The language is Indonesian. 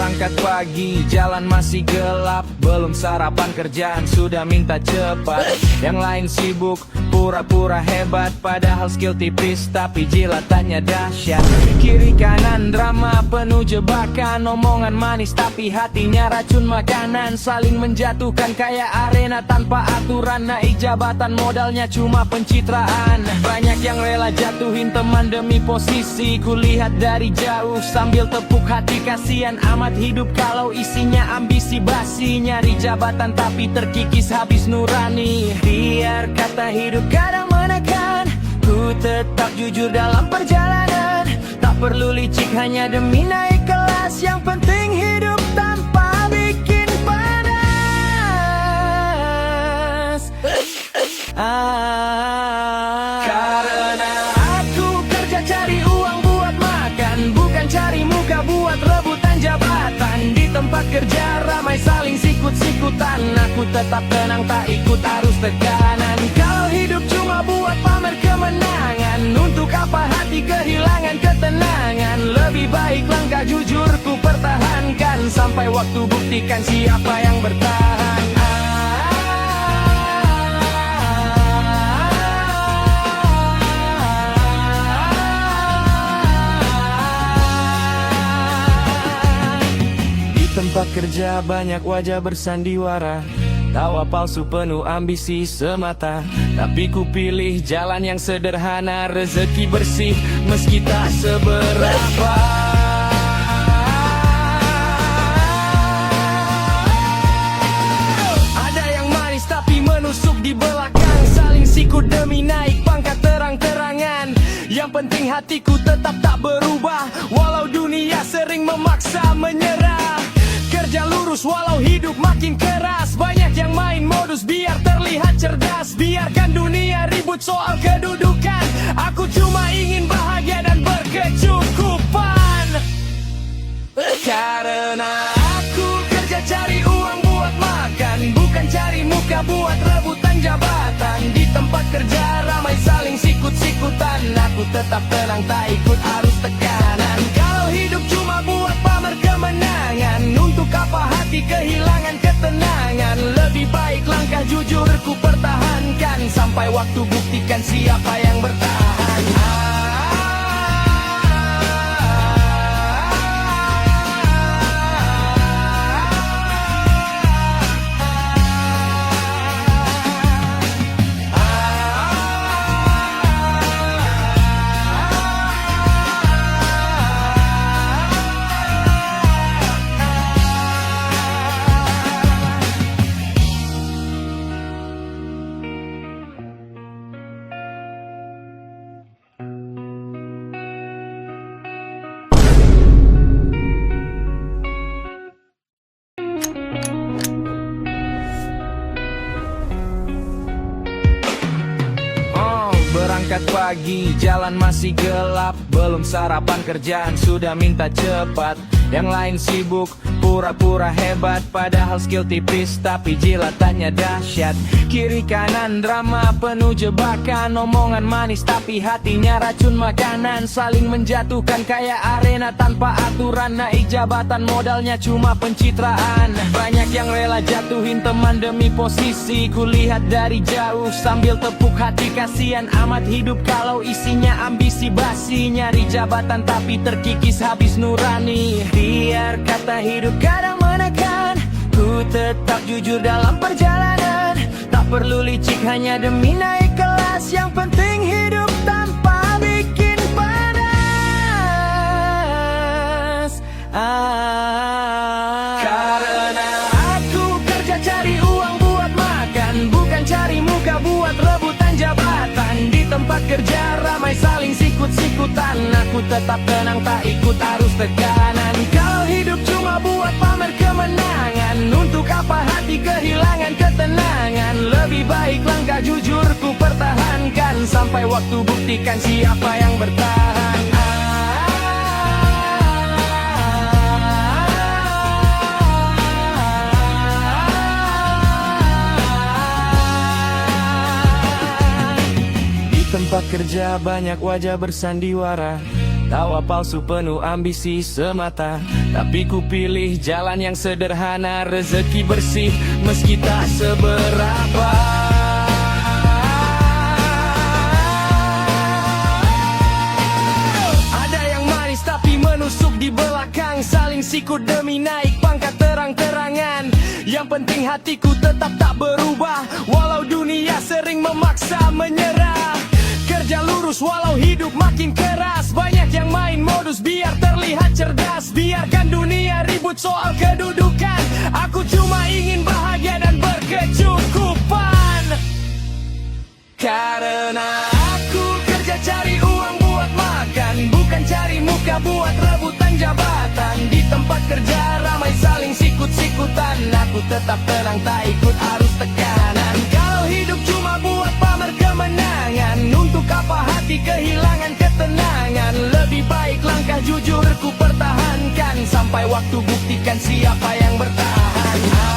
Berangkat pagi, jalan masih gelap. Belum sarapan, kerjaan sudah minta cepat. Yang lain sibuk, pura-pura hebat. Padahal skill tipis, tapi jilatannya dahsyat. Kiri kanan drama penuh jebakan. Omongan manis tapi hatinya racun makanan. Saling menjatuhkan kayak arena tanpa aturan. Naik jabatan modalnya cuma pencitraan. Banyak yang rela jatuhin teman demi posisi. Kulihat dari jauh sambil tepuk hati. Kasihan amat hidup kalau isinya ambisi basi. Nyari jabatan tapi terkikis habis nurani. Biar kata hidup kadang menekan, ku tetap jujur dalam perjalanan. Tak perlu licik hanya demi naik kelas. Yang penting hidup tanpa bikin panas. Karena aku kerja cari uang buat makan, bukan cari muka buat rebutan jabatan. Di tempat kerja ramai saling sikut-sikutan. Aku tetap tenang tak ikut arus tekanan. Kalau hidup cuma buat pamer kemenangan, untuk apa hati kehilangan ketenangan? Lebih baik langkah jujur ku pertahankan, sampai waktu buktikan siapa yang bertahan. Tempat kerja banyak wajah bersandiwara, tawa palsu penuh ambisi semata. Tapi ku pilih jalan yang sederhana, rezeki bersih meski tak seberapa. Ada yang manis tapi menusuk di belakang, saling sikut demi naik pangkat terang-terangan. Yang penting hatiku tetap tak berubah, walau dunia sering memaksa menyerah. Kerja lurus walau hidup makin keras. Banyak yang main modus biar terlihat cerdas. Biarkan dunia ribut soal kedudukan. Aku cuma ingin bahagia dan berkecukupan. Karena aku kerja cari uang buat makan, bukan cari muka buat rebutan jabatan. Di tempat kerja ramai saling sikut-sikutan. Aku tetap tenang tak ikut arus tekanan. Kalau hidup cuma buat pamer kemenangan, untuk apa hati kehilangan ketenangan? Lebih baik langkah jujur ku pertahankan, sampai waktu buktikan siapa yang bertahan. Berangkat pagi, jalan masih gelap. Belum sarapan, kerjaan sudah minta cepat. Yang lain sibuk, pura-pura hebat. Padahal skill tipis, tapi jilatannya dahsyat. Kiri kanan drama penuh jebakan. Omongan manis tapi hatinya racun makanan. Saling menjatuhkan kayak arena tanpa aturan. Naik jabatan modalnya cuma pencitraan. Banyak yang rela jatuhin teman demi posisi. Kulihat dari jauh sambil tepuk hati. Kasihan amat hidup kalau isinya ambisi basi. Nyari jabatan tapi terkikis habis nurani. Biar kata hidup kadang menekan, ku tetap jujur dalam perjalanan. Tak perlu licik hanya demi naik kelas. Yang penting hidup tanpa bikin panas. Karena aku kerja cari uang buat makan, bukan cari muka buat rebutan jabatan. Di tempat kerja ramai saling sikut-sikutan. Aku tetap tenang tak ikut arus tekanan. Kalau hidup cuma buat pamer kemenangan, untuk apa hati kehilangan ketenangan? Lebih baik langkah jujur ku pertahankan, sampai waktu buktikan siapa yang bertahan. Di tempat kerja banyak wajah bersandiwara, Tawa palsu penuh ambisi semata, tapi ku pilih jalan yang sederhana. Rezeki bersih meski tak seberapa. Ada yang manis tapi menusuk di belakang, saling sikut demi naik pangkat terang-terangan. Yang penting hatiku tetap tak berubah, walau dunia sering memaksa menyerah. Kerja lurus walau hidup makin keras, banyak yang main modus biar terlihat cerdas. Biarkan dunia ribut soal kedudukan, aku cuma ingin bahagia dan berkecukupan. Karena aku kerja cari uang buat makan, bukan cari muka buat rebutan jabatan. Di tempat kerja ramai saling sikut-sikutan, aku tetap tenang tak ikut arus tekanan. Kalau hidup cuma buat pamer kemenangan, untuk apa hati kehilangan ketenangan? Lebih baik langkah jujur ku pertahankan, sampai waktu buktikan siapa yang bertahan.